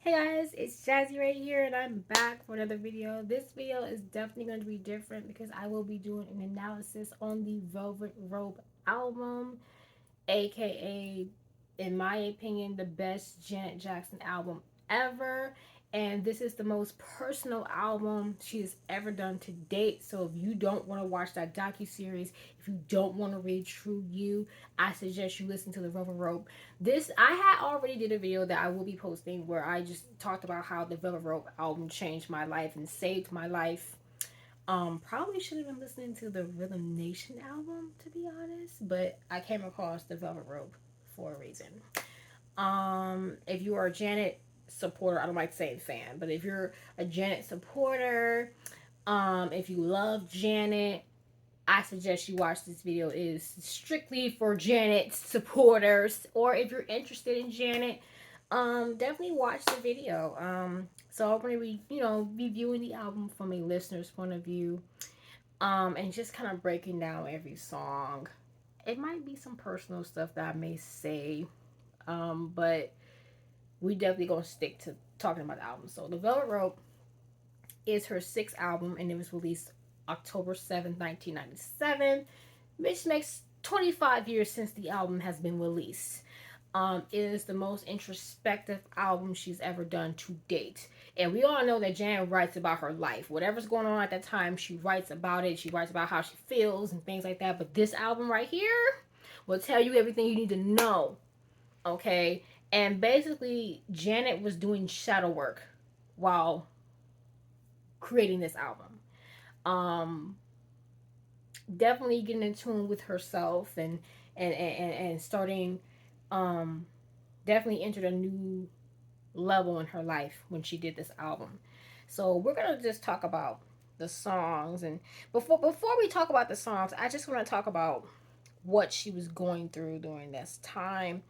Hey guys, it's Jazzy right here, and I'm back for another video. This video is definitely going to be different because I will be doing an analysis on the Velvet Rope album, aka, in my opinion, the best Janet Jackson album ever. And this is the most personal album she has ever done to date. So if you don't want to watch that docu-series, if you don't want to read True You, I suggest you listen to the Velvet Rope. This I had already did a video that I will be posting where I just talked about how the Velvet Rope album changed my life and saved my life. Probably should have been listening to the Rhythm Nation album to be honest, but I came across the Velvet Rope for a reason. If you are a Janet supporter, I don't like saying fan, but if you're a Janet supporter, if you love Janet, I suggest you watch this video. It is strictly for Janet supporters, or if you're interested in Janet, definitely watch the video. So I'm gonna be, be viewing the album from a listener's point of view, and just kind of breaking down every song. It might be some personal stuff that I may say, but we definitely gonna stick to talking about the album. So the Velvet Rope is her sixth album, and it was released October 7th, 1997, which makes 25 years since the album has been released. It is the most introspective album she's ever done to date. And we all know that Janet writes about her life. Whatever's going on at that time, she writes about it. She writes about how she feels and things like that. But this album right here will tell you everything you need to know. Okay? And basically, Janet was doing shadow work while creating this album. Um, Definitely getting in tune with herself and starting definitely entered a new level in her life when she did this album. So we're gonna just talk about the songs, and before we talk about the songs, I just want to talk about what she was going through during this time.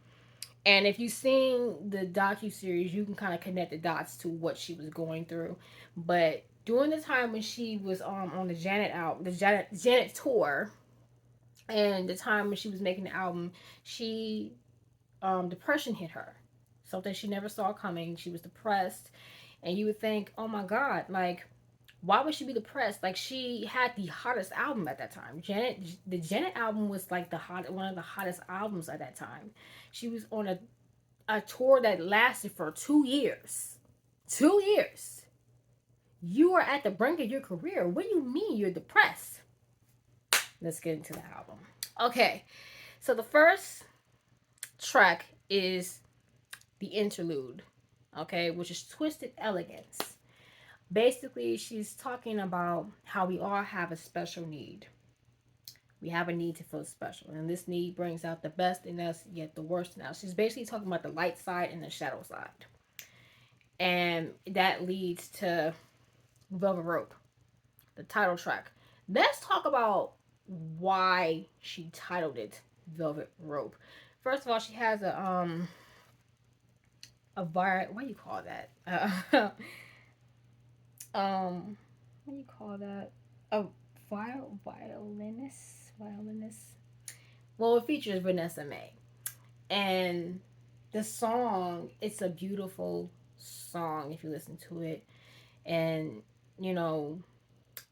And if you've seen the docu series, you can kind of connect the dots to what she was going through. But during the time when she was on the Janet tour, and the time when she was making the album, she depression hit her. Something she never saw coming. She was depressed, and you would think, oh my god, like why would she be depressed? Like she had the hottest album at that time. The Janet album was like one of the hottest albums at that time. She was on a tour that lasted for 2 years. 2 years. You are at the brink of your career. What do you mean you're depressed? Let's get into the album. Okay, so the first track is the interlude, okay, which is Twisted Elegance. Basically, she's talking about how we all have a special need. We have a need to feel special, and this need brings out the best in us, yet the worst in us. She's basically talking about the light side and the shadow side, and that leads to Velvet Rope, the title track. Let's talk about why she titled it Velvet Rope. First of all, she has what do you call that? What do you call that? A violinist. Well, it features Vanessa May, and the song, it's a beautiful song if you listen to it, and you know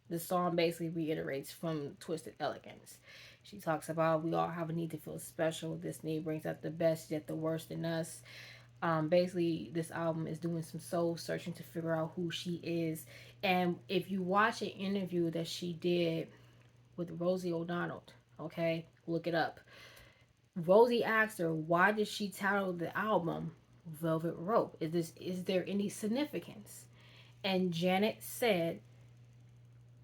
the song basically reiterates from Twisted Elegance. She talks about we all have a need to feel special. This need brings out the best yet the worst in us. Basically, this album is doing some soul searching to figure out who she is. And if you watch an interview that she did with Rosie O'Donnell, okay, look it up. Rosie asked her, why did she title the album Velvet Rope? Is there any significance? And Janet said,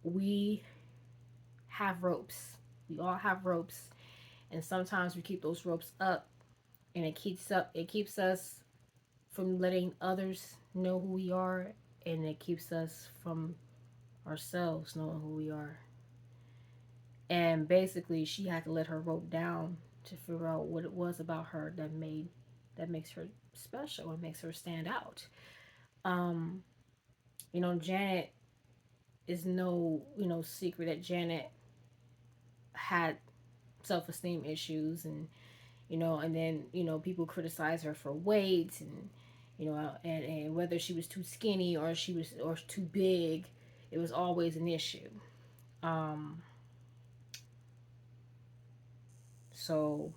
we have ropes. We all have ropes. And sometimes we keep those ropes up, and it keeps us from letting others know who we are, and it keeps us from ourselves knowing who we are. And basically she had to let her rope down to figure out what it was about her that makes her special and makes her stand out. um Janet is no secret that Janet had self-esteem issues, and then people criticize her for weight, and you know, and whether she was too skinny or she was or too big, it was always an issue. Um, so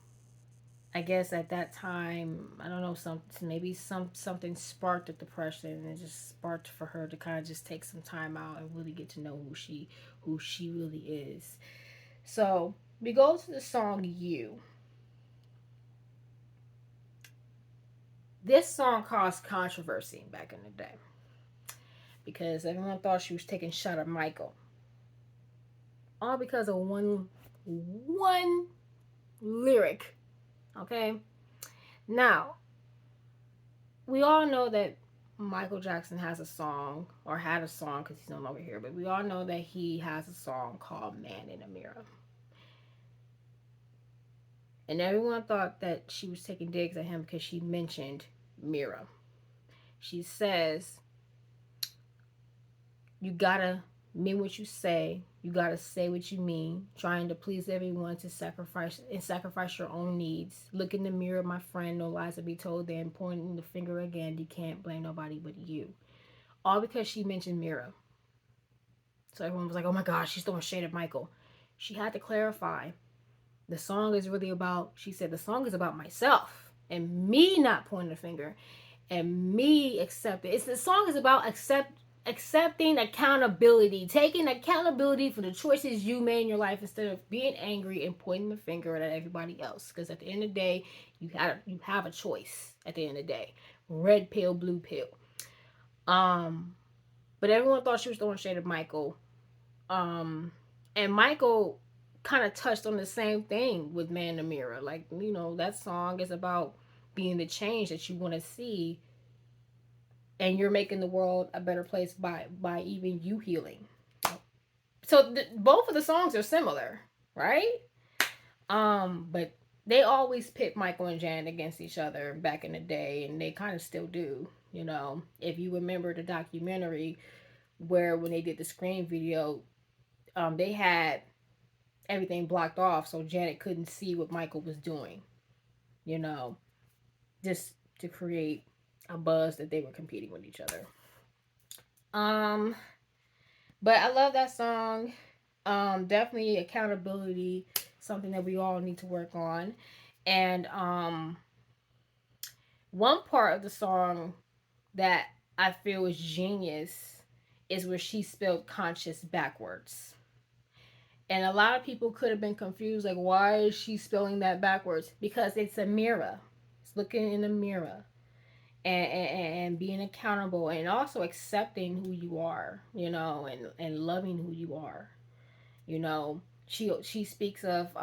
I guess at that time, I don't know, something sparked the depression, and it just sparked for her to kind of just take some time out and really get to know who she really is. So we go to the song "You." This song caused controversy back in the day because everyone thought she was taking a shot at Michael, all because of one lyric. Okay, now we all know that Michael Jackson has a song, or had a song because he's no longer here, but we all know that he has a song called Man in a Mirror. And everyone thought that she was taking digs at him because she mentioned mirror. She says, you gotta mean what you say. You gotta say what you mean. Trying to please everyone to sacrifice your own needs. Look in the mirror, my friend. No lies to be told. Then pointing the finger again. You can't blame nobody but you. All because she mentioned mirror. So everyone was like, oh my gosh, she's throwing shade at Michael. She had to clarify. The song is really about, she said, the song is about myself and me not pointing the finger and me accepting. The song is about accepting accountability, taking accountability for the choices you made in your life instead of being angry and pointing the finger at everybody else. Because at the end of the day, you have a choice. At the end of the day, red pill, blue pill. Um, but everyone thought she was throwing shade at Michael. Um, and Michael kind of touched on the same thing with Man in the Mirror. Like, that song is about being the change that you want to see, and you're making the world a better place by even you healing. So both of the songs are similar, right? But they always pit Michael and Janet against each other back in the day, and they kind of still do. If you remember the documentary where when they did the Scream video, they had everything blocked off so Janet couldn't see what Michael was doing, you know, just to create a buzz that they were competing with each other. Um, but I love that song. Definitely accountability, something that we all need to work on. And one part of the song that I feel is genius is where she spelled conscious backwards. And a lot of people could have been confused, like, why is she spelling that backwards? Because it's a mirror. It's looking in a mirror and being accountable and also accepting who you are, and loving who you are. You know, she speaks of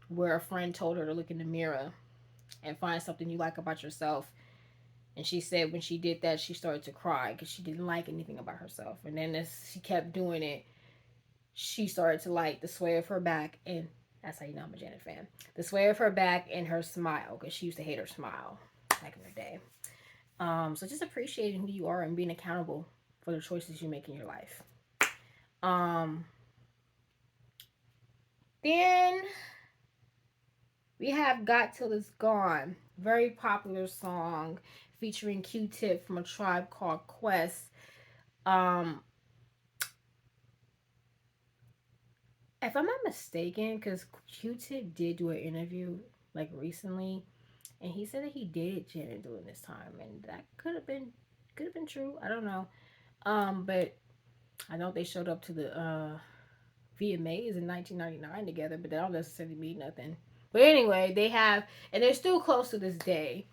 where a friend told her to look in the mirror and find something you like about yourself. And she said when she did that, she started to cry because she didn't like anything about herself. And then as she kept doing it, she started to like the sway of her back, and that's how you know I'm a Janet fan. The sway of her back and her smile, because she used to hate her smile back in the day. So just appreciating who you are and being accountable for the choices you make in your life. Um, then we have "Got Till It's Gone," very popular song featuring Q-Tip from A Tribe Called Quest. Um, if I'm not mistaken, because Q-Tip did do an interview like recently, and he said that he dated Janet during this time, and that could have been true. I don't know. But I know they showed up to the VMAs in 1999 together, but that don't necessarily mean nothing. But anyway, they have, and they're still close to this day.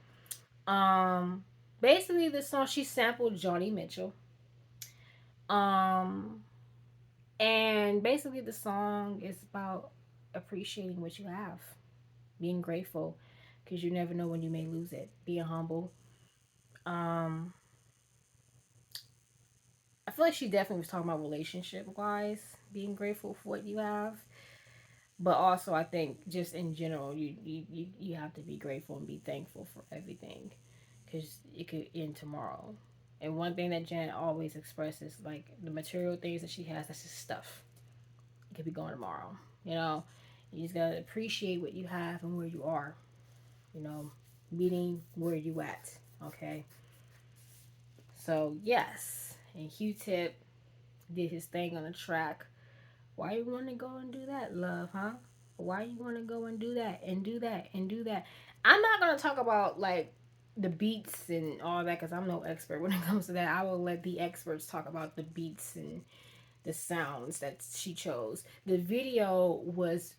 Um, Basically, this song she sampled Johnny Mitchell. Um, and basically the song is about appreciating what you have, being grateful, because you never know when you may lose it. Being humble. Um, I feel like she definitely was talking about relationship wise, being grateful for what you have. But also, I think just in general, you have to be grateful and be thankful for everything, because it could end tomorrow. And one thing that Janet always expresses, like the material things that she has, that's just stuff. It could be gone tomorrow. You know, you just gotta appreciate what you have and where you are. You know, meeting where you at. Okay. So yes, and Q-Tip did his thing on the track. Why you want to go and do that, love, huh? Why you want to go and do that and do that and do that? I'm not gonna talk about like the beats and all that because I'm no expert when it comes to that. I will let the experts talk about the beats and the sounds that she chose. The video was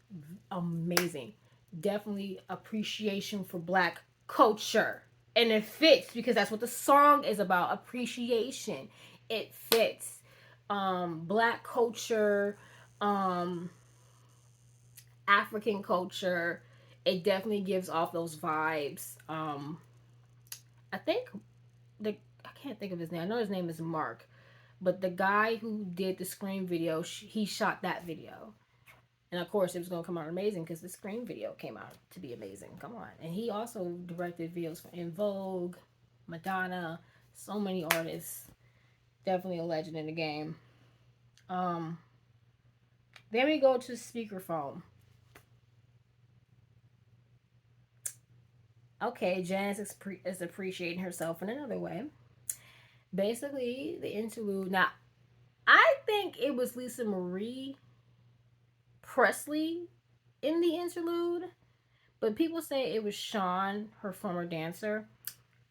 amazing. Definitely appreciation for black culture. And it fits because that's what the song is about, appreciation. It fits. Black culture, um, African culture. It definitely gives off those vibes. I think the I can't think of his name. I know his name is Mark, but the guy who did the Scream video, he shot that video. And of course, it was going to come out amazing because the Scream video came out to be amazing. Come on. And he also directed videos for In Vogue, Madonna, so many artists. Definitely a legend in the game. Um, then we go to speakerphone. Okay, Janice is appreciating herself in another way. Basically, the interlude. Now, I think it was Lisa Marie Presley in the interlude, but people say it was Sean, her former dancer.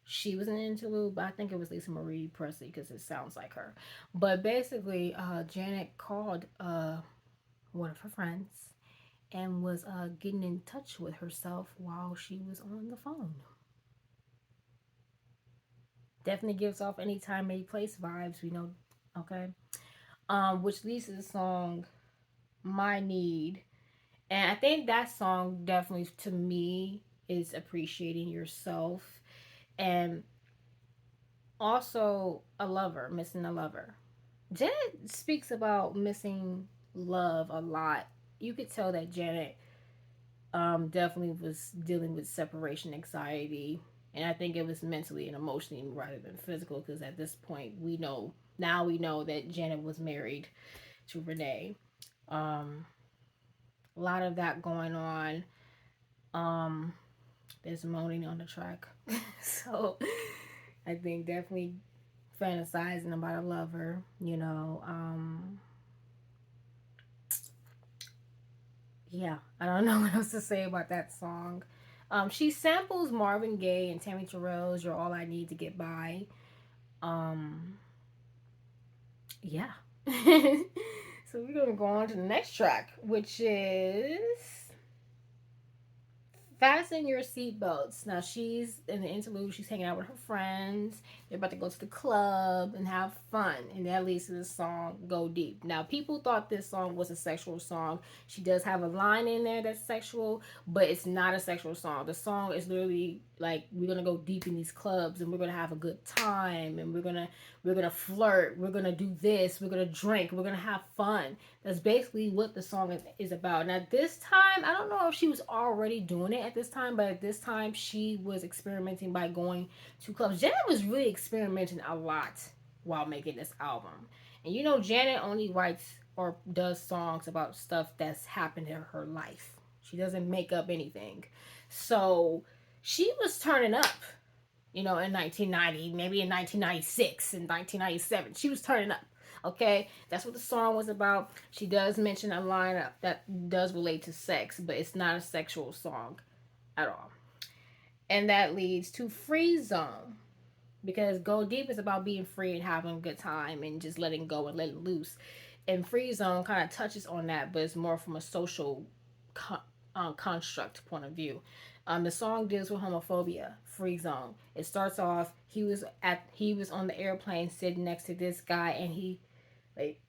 She was in the interlude, but I think it was Lisa Marie Presley because it sounds like her. But basically, Janet called one of her friends and was getting in touch with herself while she was on the phone. Definitely gives off any time, any place vibes, we know. Okay. Which leads to the song My Need. And I think that song definitely to me is appreciating yourself and also a lover, missing a lover. Janet speaks about missing love a lot. You could tell that Janet definitely was dealing with separation anxiety. And I think it was mentally and emotionally rather than physical because at this point we know that Janet was married to Renee. Um, a lot of that going on. Um, there's moaning on the track. So I think definitely fantasizing about a lover, you know. Yeah, I don't know what else to say about that song. She samples Marvin Gaye and Tammy Terrell's "You're All I Need to Get By." Um, yeah. So we're gonna go on to the next track, which is fasten your seatbelts. Now she's in the interlude. She's hanging out with her friends. They're about to go to the club and have fun, and that leads to the song "Go Deep." Now people thought this song was a sexual song. She does have a line in there that's sexual, but it's not a sexual song. The song is literally like we're gonna go deep in these clubs and we're gonna have a good time and we're gonna flirt. We're gonna do this. We're gonna drink. We're gonna have fun. That's basically what the song is about. Now, this time, I don't know if she was already doing it at this time, but at this time, she was experimenting by going to clubs. Janet was really experimenting a lot while making this album. And you know, Janet only writes or does songs about stuff that's happened in her life. She doesn't make up anything. So she was turning up, you know, in 1990, maybe in 1996, in 1997. She was turning up. Okay, that's what the song was about. She does mention a line that does relate to sex, but it's not a sexual song at all. And that leads to Free Zone because Go Deep is about being free and having a good time and just letting go and letting loose. And Free Zone kind of touches on that, but it's more from a social con- construct point of view. The song deals with homophobia. Free Zone. It starts off he was on the airplane sitting next to this guy and he wait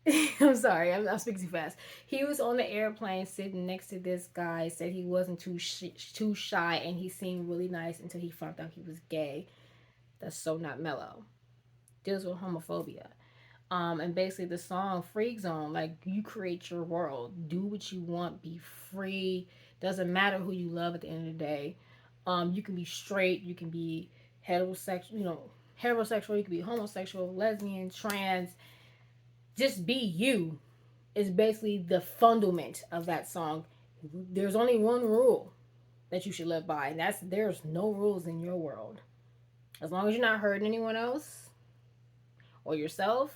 I'm sorry I'm speaking too fast. He was on the airplane sitting next to this guy. Said he wasn't too shy and he seemed really nice until he found out he was gay. That's so not mellow. Deals with homophobia. And basically the song Freak Zone, like you create your world, do what you want, be free. Doesn't matter who you love at the end of the day. You can be straight, you can be heterosexual, heterosexual, you can be homosexual, lesbian, trans. Just be you is basically the fundament of that song. There's only one rule that you should live by, and that's there's no rules in your world. As long as you're not hurting anyone else, or yourself,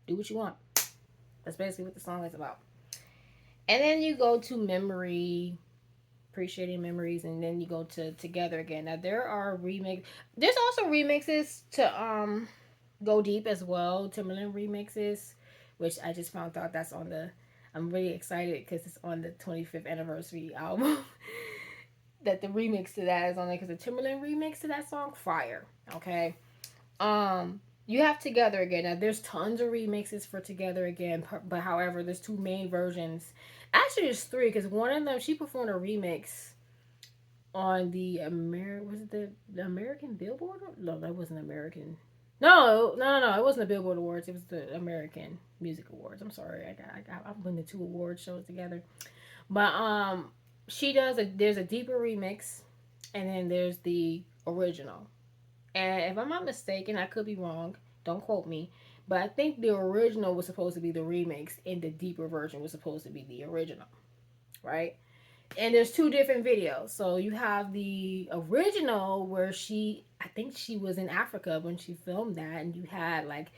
do what you want. That's basically what the song is about. And then you go to memory, appreciating memories, and then you go to together again. Now there are remix. There's also remixes to go deep as well. Timberland remixes, which I just found out that's on the. I'm really excited because it's on the 25th anniversary album. That the remix to that is on there because the Timberland remix to that song, fire. Okay. You have Together Again. Now there's tons of remixes for Together Again, but however, there's two main versions. Actually, there's three because one of them she performed a remix on the was it the American Billboard? No, that wasn't American. No. It wasn't the Billboard Awards. It was the American Music Awards. I'm sorry, I'm putting the two award shows together. But she does there's a deeper remix, and then there's the original. And if I'm not mistaken, I could be wrong. Don't quote me. But I think the original was supposed to be the remix, and the deeper version was supposed to be the original, right? And there's two different videos. So you have the original where I think she was in Africa when she filmed that, and you had like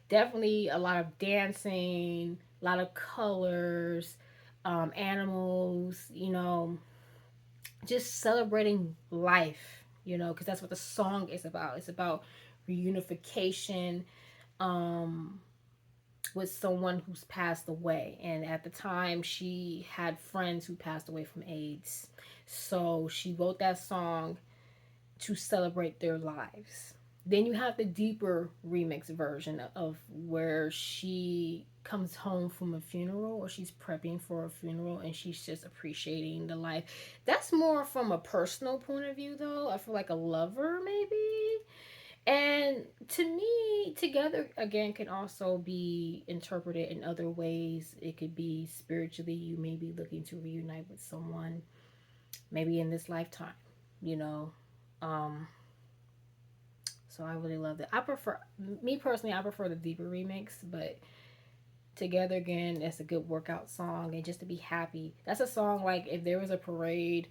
definitely a lot of dancing, a lot of colors, animals, just celebrating life, because that's what the song is about. It's about reunification um, with someone who's passed away. And at the time, she had friends who passed away from AIDS. So she wrote that song to celebrate their lives. Then you have the deeper remix version of where she comes home from a funeral, or she's prepping for a funeral, and she's just appreciating the life. That's more from a personal point of view, though. I feel like a lover, maybe. And to me, Together Again can also be interpreted in other ways. It could be spiritually, you may be looking to reunite with someone, maybe in this lifetime, you know. Um, so I really love it. Me personally, I prefer the deeper remix, but Together Again, it's a good workout song, and just to be happy. That's a song like if there was a parade.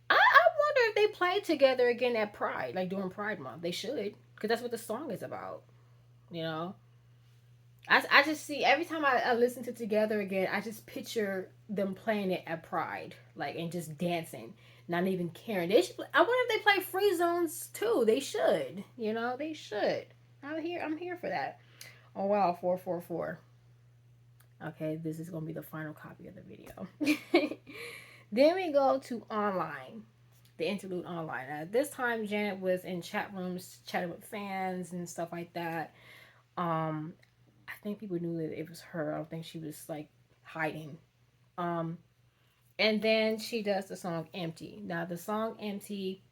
I wonder if they play Together Again at Pride, like during Pride Month. They should, because that's what the song is about, you know? I just see every time I listen to Together Again, I just picture them playing it at Pride, like, and just dancing, not even caring. They should. I wonder if they play Free Zones too. They should. They should. I'm here for that. Oh wow, 444. Okay, this is gonna be the final copy of the video. Then we go to online, the interlude online. This time Janet was in chat rooms chatting with fans and stuff like that. Um, I think people knew that it was her. I don't think she was like hiding. Um, and then she does the song Empty. Now the song Empty,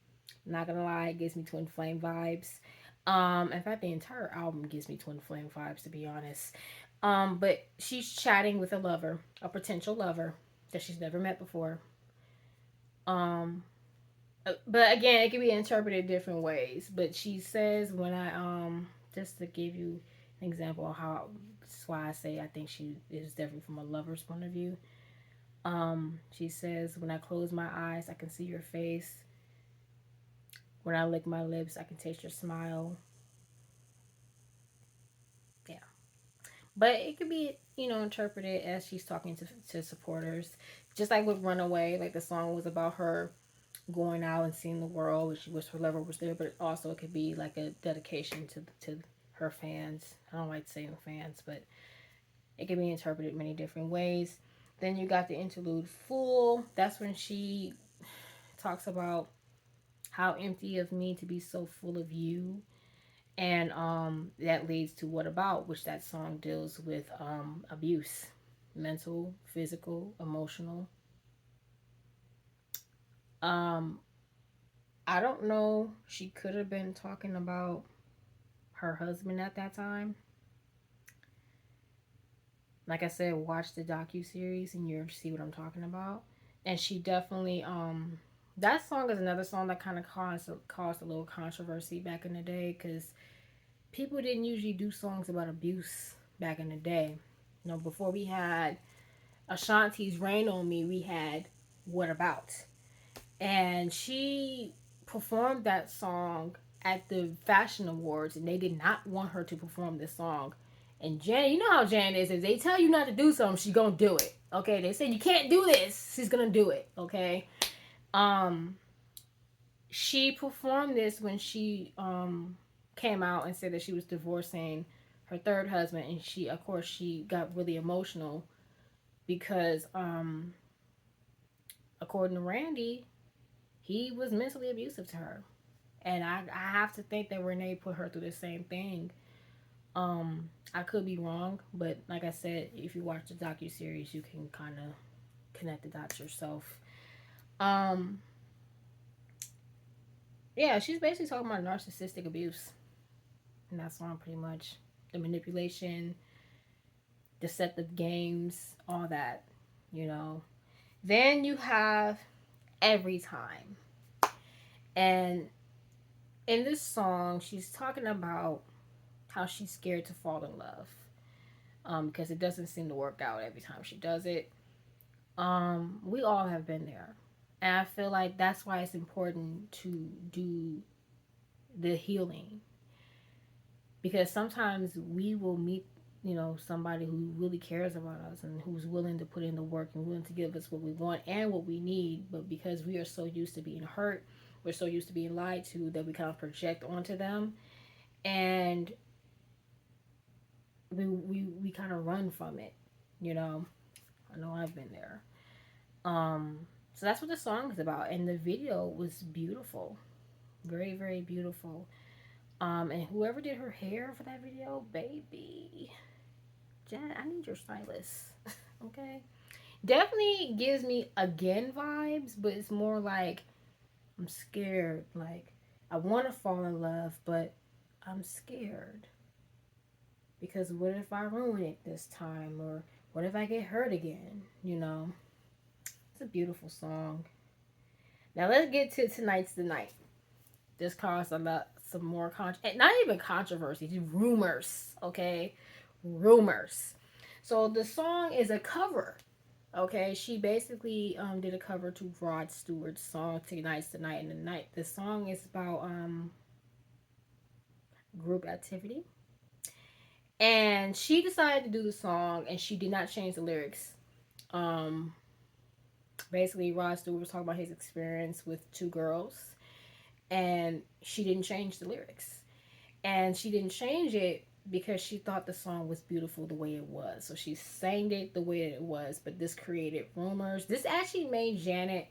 not gonna lie, it gives me Twin Flame vibes. In fact, the entire album gives me Twin Flame vibes, to be honest. But she's chatting with a lover, a potential lover that she's never met before. Um, but again, it can be interpreted different ways. But she says when just to give you an example of how, that's why I say I think she is different from a lover's point of view. She says, when I close my eyes, I can see your face. When I lick my lips, I can taste your smile. Yeah. But it could be, interpreted as she's talking to supporters. Just like with Runaway, like the song was about her going out and seeing the world, and she wished her lover was there, but also it could be like a dedication to her fans. I don't like saying fans, but it can be interpreted many different ways. Then you got the interlude Fool. That's when she talks about how empty of me to be so full of you. And that leads to What About, which that song deals with abuse, mental, physical, emotional. Um, I don't know. She could have been talking about her husband at that time. Like I said, watch the docu-series and you'll see what I'm talking about. And she definitely that song is another song that kind of caused a little controversy back in the day, because people didn't usually do songs about abuse back in the day. Before we had Ashanti's Rain on Me, we had What About. And she performed that song at the fashion awards, and they did not want her to perform this song. And Janet, you know how Janet is. If they tell you not to do something, she's gonna do it. Okay, they say you can't do this, she's gonna do it. Okay. Um, she performed this when she came out and said that she was divorcing her third husband, and she, of course, she got really emotional because according to Randy, he was mentally abusive to her. And I have to think that Renee put her through the same thing. I could be wrong, but like I said, if you watch the docu-series, you can kind of connect the dots yourself. Um, yeah, she's basically talking about narcissistic abuse in that song, pretty much. The manipulation, deceptive games, all that, you know. Then you have Every Time. And in this song, she's talking about how she's scared to fall in love, because it doesn't seem to work out every time she does it. We all have been there. And I feel like that's why it's important to do the healing, because sometimes we will meet, somebody who really cares about us and who's willing to put in the work and willing to give us what we want and what we need, but because we are so used to being hurt, we're so used to being lied to, that we kind of project onto them, and we kind of run from it, you know. I know I've been there. So that's what the song is about, and the video was beautiful, very very beautiful. And whoever did her hair for that video, baby, Jen, I need your stylist. Okay, definitely gives me Again vibes, but it's more like I'm scared. Like, I want to fall in love, but I'm scared because what if I ruin it this time, or what if I get hurt again? It's a beautiful song. Now let's get to Tonight's the Night. This caused a lot, some more not even controversy, just rumors. Okay, rumors. So the song is a cover. Okay, she basically did a cover to Rod Stewart's song "Tonight's the Night." And the night, the song is about group activity, and she decided to do the song, and she did not change the lyrics. Um, Basically, Rod Stewart was talking about his experience with two girls, and she didn't change the lyrics. And she didn't change it because she thought the song was beautiful the way it was. So she sang it the way it was, but this created rumors. This actually made Janet,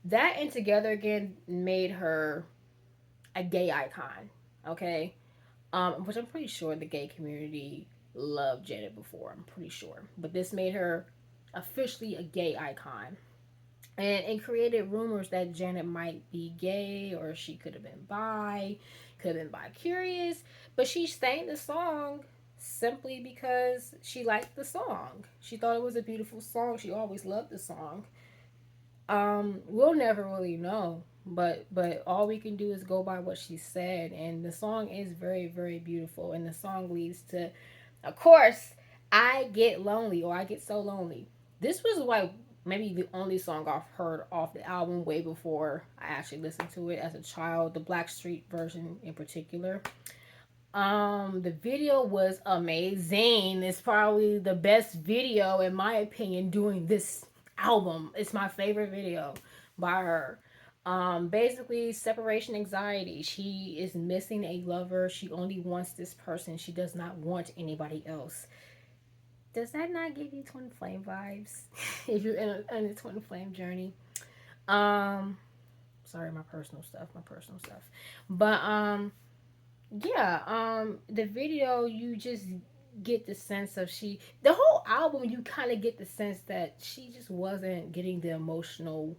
that and Together Again made her a gay icon. Okay? Which I'm pretty sure the gay community loved Janet before. I'm pretty sure. But this made her officially a gay icon. And it created rumors that Janet might be gay, or she could have been bi, could have been bi curious. But she sang the song simply because she liked the song. She thought it was a beautiful song. She always loved the song. We'll never really know, but all we can do is go by what she said, and the song is very very beautiful, and the song leads to, of course, I Get Lonely, or I Get So Lonely. This was like maybe the only song I've heard off the album way before I actually listened to it as a child, the Blackstreet version in particular. The video was amazing. It's probably the best video in my opinion doing this album. It's my favorite video by her. Basically separation anxiety. She is missing a lover. She only wants this person. She does not want anybody else. Does that not give you twin flame vibes? If you're in a twin flame journey. Um Sorry, my personal stuff. But yeah, the video, you just get the sense of the whole album, you kind of get the sense that she just wasn't getting the emotional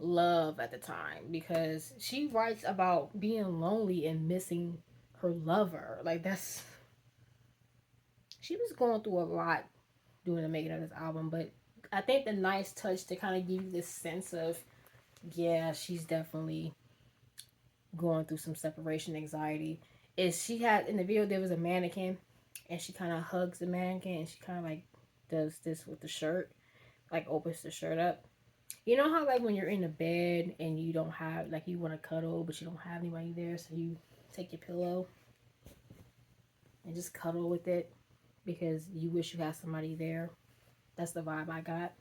love at the time, because she writes about being lonely and missing her lover. Like, that's, she was going through a lot doing the making of this album. But I think the nice touch to kind of give you this sense of, yeah, she's definitely going through some separation anxiety, is she had, in the video there was a mannequin, and she kind of hugs the mannequin, and she kind of like does this with the shirt, like opens the shirt up. You know how like when you're in the bed and you don't have, like, you want to cuddle but you don't have anybody there, so you take your pillow and just cuddle with it because you wish you had somebody there. That's the vibe I got.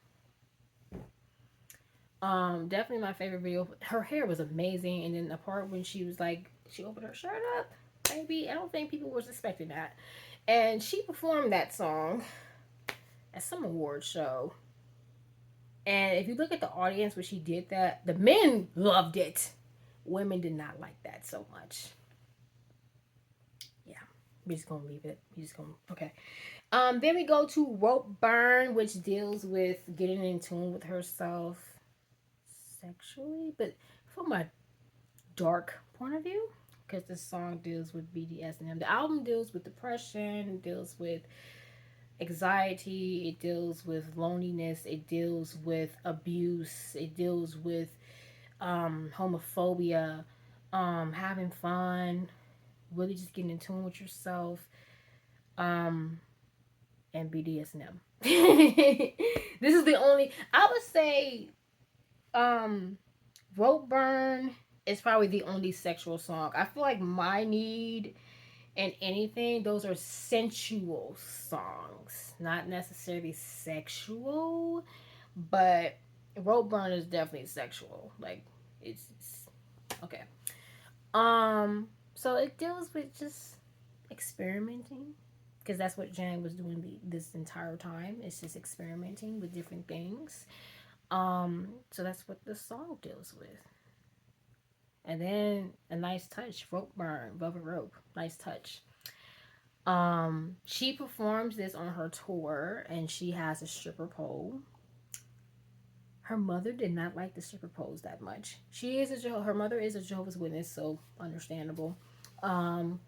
Definitely my favorite video. Her hair was amazing, and then the part when she was like, she opened her shirt up, baby. I don't think people was expecting that, and she performed that song at some award show. And if you look at the audience when she did that, the men loved it. Women did not like that so much. Yeah, we're just gonna leave it. We just gonna okay. Then we go to Rope Burn, which deals with getting in tune with herself sexually, but from a dark point of view, because the song deals with BDSM. The album deals with depression, deals with anxiety, it deals with loneliness, it deals with abuse, it deals with homophobia, having fun, really just getting in tune with yourself, um, and BDSM. This is the only I would say Rope Burn is probably the only sexual song. I feel like My Need and Anything, those are sensual songs. Not necessarily sexual, but Rope Burn is definitely sexual. Like it's okay. So it deals with just experimenting because that's what Jan was doing this entire time. It's just experimenting with different things. So that's what the song deals with. And then a nice touch, Rope Burn, Velvet Rope, nice touch. She performs this on her tour, and she has a stripper pole. Her mother did not like the stripper poles that much. Her mother is a Jehovah's Witness, so understandable. Um,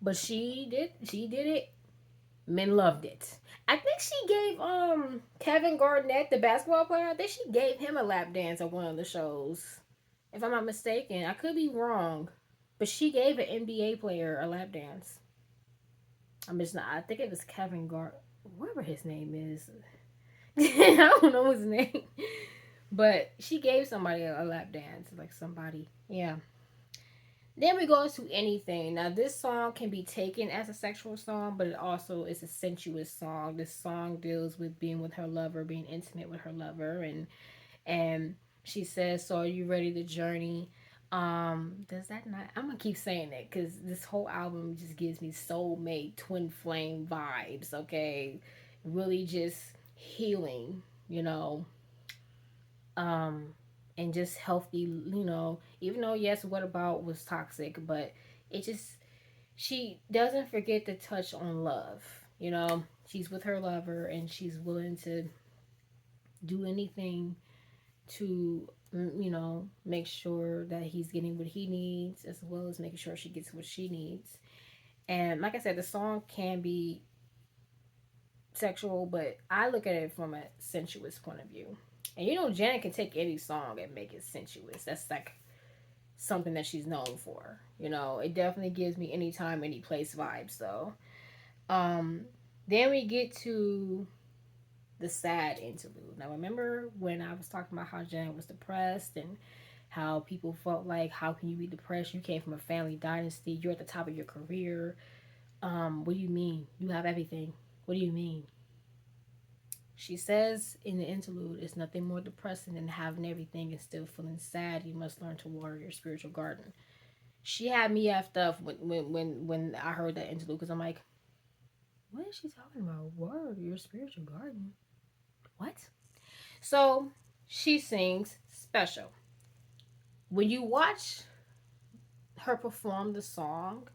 but she did it. Men loved it. I think she gave Kevin Garnett, the basketball player, I think she gave him a lap dance at one of the shows. If I'm not mistaken, I could be wrong, but she gave an NBA player a lap dance. I'm just not. I think it was Kevin Gar, whatever his name is. I don't know his name, but she gave somebody a lap dance, like somebody. Yeah. Then we go to Anything. Now, this song can be taken as a sexual song, but it also is a sensuous song. This song deals with being with her lover, being intimate with her lover, and she says, "So are you ready to journey?" Does that not? I'm gonna keep saying it because this whole album just gives me soulmate, twin flame vibes. Okay, really just healing. You know, um, and just healthy. You know, even though yes, What About was toxic, but it just she doesn't forget to touch on love. You know, she's with her lover and she's willing to do anything to make sure that he's getting what he needs as well as making sure she gets what she needs. And like I said, the song can be sexual, but I look at it from a sensuous point of view. And Janet can take any song and make it sensuous. That's like something that she's known for. It definitely gives me anytime, any place vibes though. Um, then we get to the sad interlude. Now, remember when I was talking about how Janet was depressed and how people felt like, how can you be depressed? You came from a family dynasty. You're at the top of your career. What do you mean? You have everything. What do you mean? She says in the interlude, it's nothing more depressing than having everything and still feeling sad. You must learn to water your spiritual garden. She had me effed up when I heard that interlude because I'm like, what is she talking about? Water your spiritual garden? What? So she sings Special. When you watch her perform the song,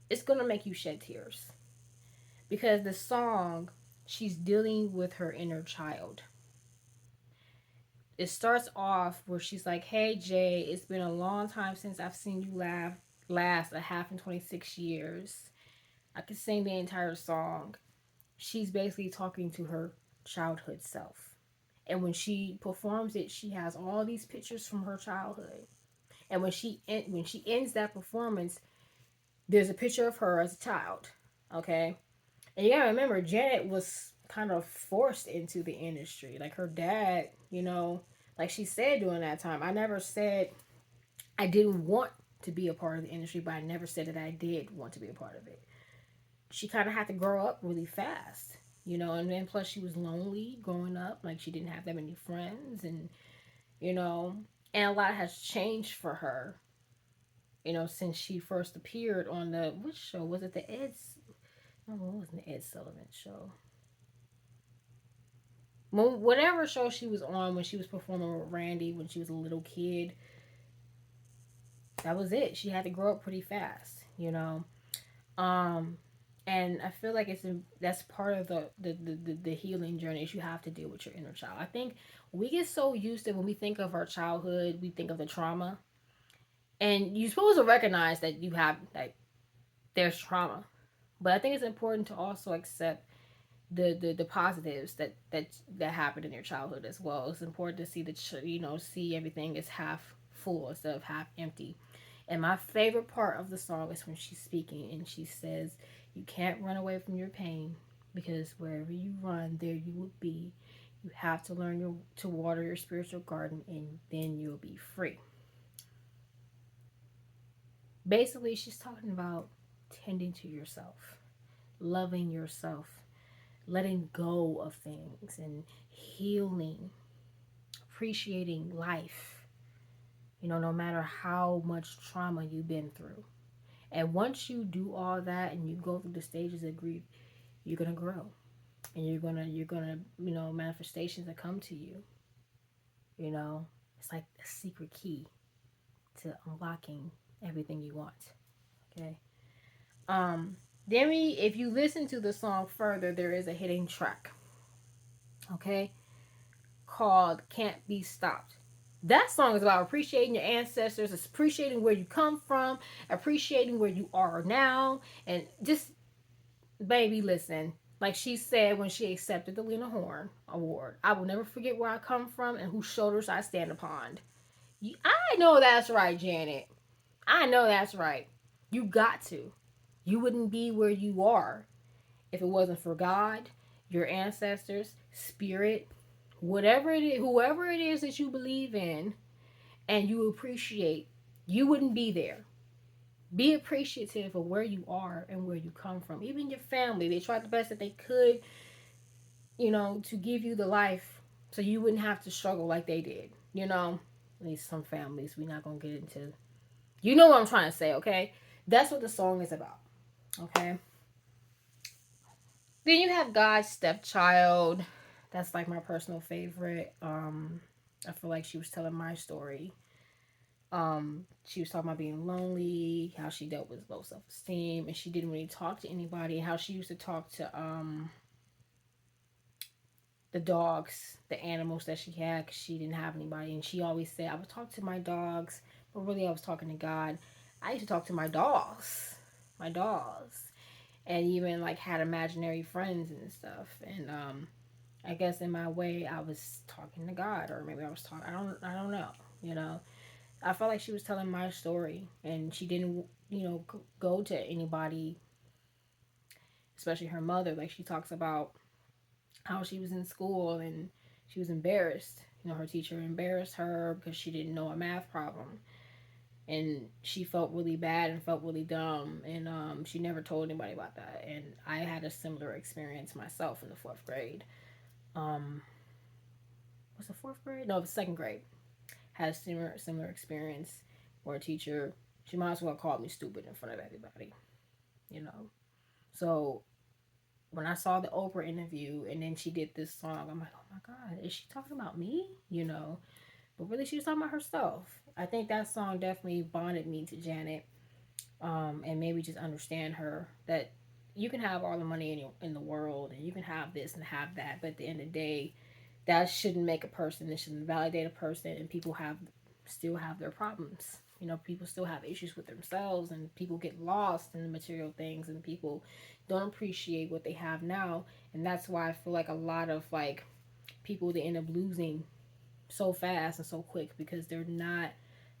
it's going to make you shed tears. Because the song, she's dealing with her inner child. It starts off where she's like, hey, Jay, it's been a long time since I've seen you laugh. Last a half in 26 years. I could sing the entire song. She's basically talking to her childhood self. And when she performs it, she has all these pictures from her childhood. And when she ends that performance, there's a picture of her as a child. Okay? And you gotta remember, Janet was kind of forced into the industry. Like her dad, like she said during that time, I never said I didn't want to be a part of the industry, but I never said that I did want to be a part of it. She kind of had to grow up really fast, you know, and then plus she was lonely growing up. Like she didn't have that many friends, and, you know, and a lot has changed for her, you know, since she first appeared on the, which show? Was it the Ed's? No, it wasn't the Ed Sullivan show. Whatever show she was on when she was performing with Randy when she was a little kid, that was it. She had to grow up pretty fast, you know. Um, and I feel like that's part of the healing journey is you have to deal with your inner child. I think we get so used to when we think of our childhood, we think of the trauma, and you're supposed to recognize that you have like there's trauma, but I think it's important to also accept the positives that happened in your childhood as well. It's important to see see everything as half full instead of half empty. And my favorite part of the song is when she's speaking and she says, "You can't run away from your pain because wherever you run, there you will be. You have to learn to water your spiritual garden, and then you'll be free." Basically, she's talking about tending to yourself, loving yourself, letting go of things, and healing, appreciating life, you know, no matter how much trauma you've been through. And once you do all that and you go through the stages of grief, you're gonna grow. And you're gonna, you know, manifestations that come to you. You know, it's like a secret key to unlocking everything you want. Okay. Then if you listen to the song further, there is a hidden track. Okay, called Can't Be Stopped. That song is about appreciating your ancestors, appreciating where you come from, appreciating where you are now, and just, baby, listen. Like she said when she accepted the Lena Horne Award, "I will never forget where I come from and whose shoulders I stand upon." I know that's right, Janet. I know that's right. You got to. You wouldn't be where you are if it wasn't for God, your ancestors, spirit, whatever it is, whoever it is that you believe in and you appreciate, you wouldn't be there. Be appreciative of where you are and where you come from. Even your family, they tried the best that they could, you know, to give you the life so you wouldn't have to struggle like they did, you know. At least some families, we're not going to get into. You know what I'm trying to say, okay? That's what the song is about, okay? Then you have God's Stepchild. That's like my personal favorite. I feel like she was telling my story. She was talking about being lonely, how she dealt with low self-esteem, and she didn't really talk to anybody. How she used to talk to the dogs, the animals that she had, because she didn't have anybody. And she always said, "I would talk to my dogs," but really I was talking to God. I used to talk to my dogs, and even like had imaginary friends and stuff. And I guess in my way I was talking to God, or maybe I was talking. I don't know. You know, I felt like she was telling my story, and she didn't, you know, go to anybody, especially her mother. Like she talks about how she was in school and she was embarrassed. You know, her teacher embarrassed her because she didn't know a math problem, and she felt really bad and felt really dumb, and she never told anybody about that. And I had a similar experience myself in the fourth grade. Um, was it fourth grade? No, it was second grade. Had a similar experience where a teacher, she might as well called me stupid in front of everybody, you know. So when I saw the Oprah interview and then she did this song, I'm like, oh my God, is she talking about me? You know, but really she was talking about herself. I think that song definitely bonded me to Janet, and maybe just understand her that you can have all the money in the world and you can have this and have that, but at the end of the day, that shouldn't make a person. It shouldn't validate a person, and people still have their problems. You know, people still have issues with themselves, and people get lost in the material things, and people don't appreciate what they have now, and that's why I feel like a lot of like people, they end up losing so fast and so quick because they're not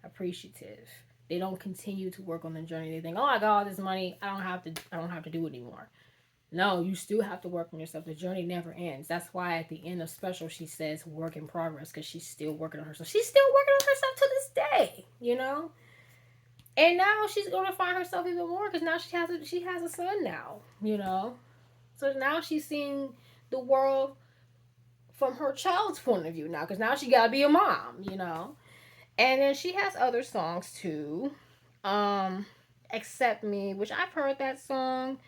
appreciative. They don't continue to work on the journey. They think, "Oh, I got all this money. I don't have to do it anymore." No, you still have to work on yourself. The journey never ends. That's why at the end of special she says work in progress, because she's still working on herself. She's still working on herself to this day, you know? And now she's gonna find herself even more because now she has a son now, you know. So now she's seeing the world from her child's point of view now, because now she gotta be a mom, you know. And then she has other songs too. Um, Accept Me, which I've heard that song.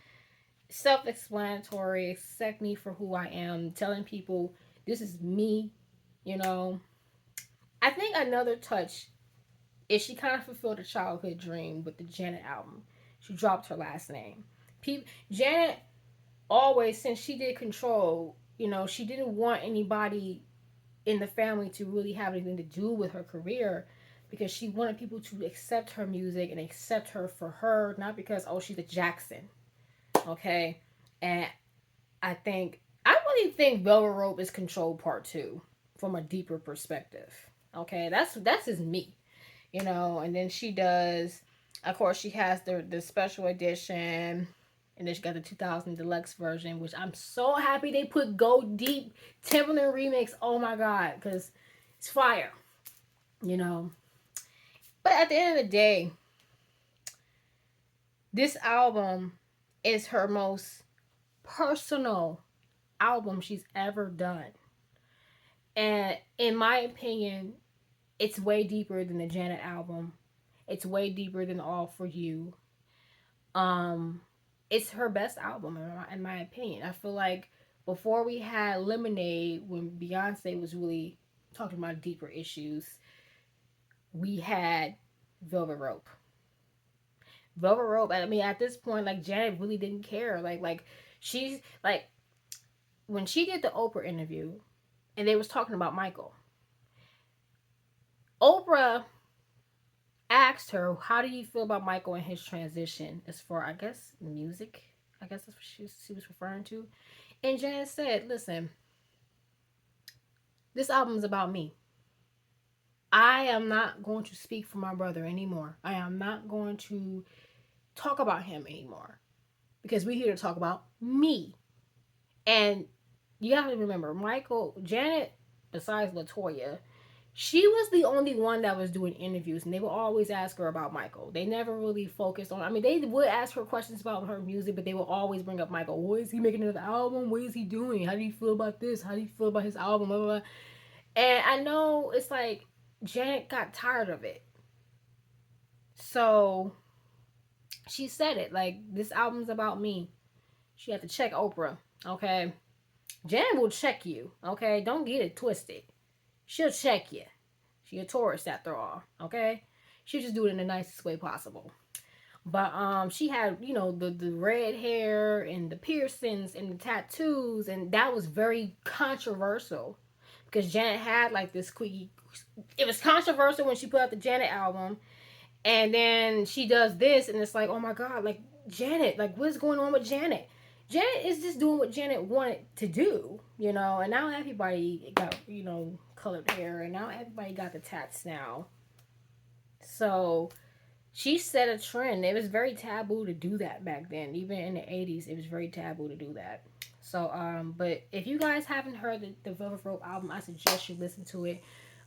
Self-explanatory. Accept me for who I am. Telling people this is me, you know. I think another touch is she kind of fulfilled a childhood dream with the Janet album. She dropped her last name. Janet always, since she did Control, you know, she didn't want anybody in the family to really have anything to do with her career, because she wanted people to accept her music and accept her for her, not because, oh, she's a Jackson. Okay. And I really think Velvet Rope is Control Part 2 from a deeper perspective. Okay. That's just me. You know, and then she does, of course, she has the special edition, and then she got the 2000 deluxe version, which I'm so happy they put Go Deep Timberland remix. Oh my god, because it's fire, you know. But at the end of the day, this album is her most personal album she's ever done, and in my opinion, it's way deeper than the Janet album. It's way deeper than All For You. Um, it's her best album in my opinion. I feel like before we had Lemonade, when Beyonce was really talking about deeper issues, we had Velvet Rope. Velvet Rope. I mean, at this point, like Janet really didn't care. She's like when she did the Oprah interview, and they was talking about Michael. Oprah asked her, "How do you feel about Michael and his transition as far, I guess, music? I guess that's what she was referring to." And Janet said, "Listen, this album is about me. I am not going to speak for my brother anymore. I am not going to talk about him anymore, because we're here to talk about me." And you have to remember, Janet, besides Latoya, she was the only one that was doing interviews, and they would always ask her about Michael. They never really focused on. I mean, they would ask her questions about her music, but they would always bring up Michael. What is he making another album? What is he doing? How do you feel about this? How do you feel about his album? Blah, blah, blah. And I know it's like Janet got tired of it, so she said it like, this album's about me. She had to check Oprah. Okay, Janet will check you. Okay, don't get it twisted. She'll check you. She a tourist after all, okay? She'll just do it in the nicest way possible. But she had, you know, the red hair and the piercings and the tattoos, and that was very controversial because Janet had like this squeaky. It was controversial when she put out the Janet album, and then she does this, and it's like, oh my god, like Janet, like what's going on with Janet? Janet is just doing what Janet wanted to do, you know, and now everybody got, you know, colored hair, and now everybody got the tats now. So she set a trend. It was very taboo to do that back then. Even in the 80s, it was very taboo to do that. So, but if you guys haven't heard the Velvet Rope album, I suggest you listen to it.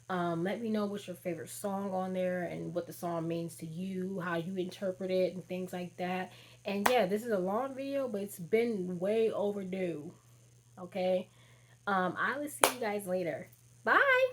Let me know what's your favorite song on there and what the song means to you, how you interpret it, and things like that. And yeah, this is a long video, but it's been way overdue. Okay. I will see you guys later. Bye.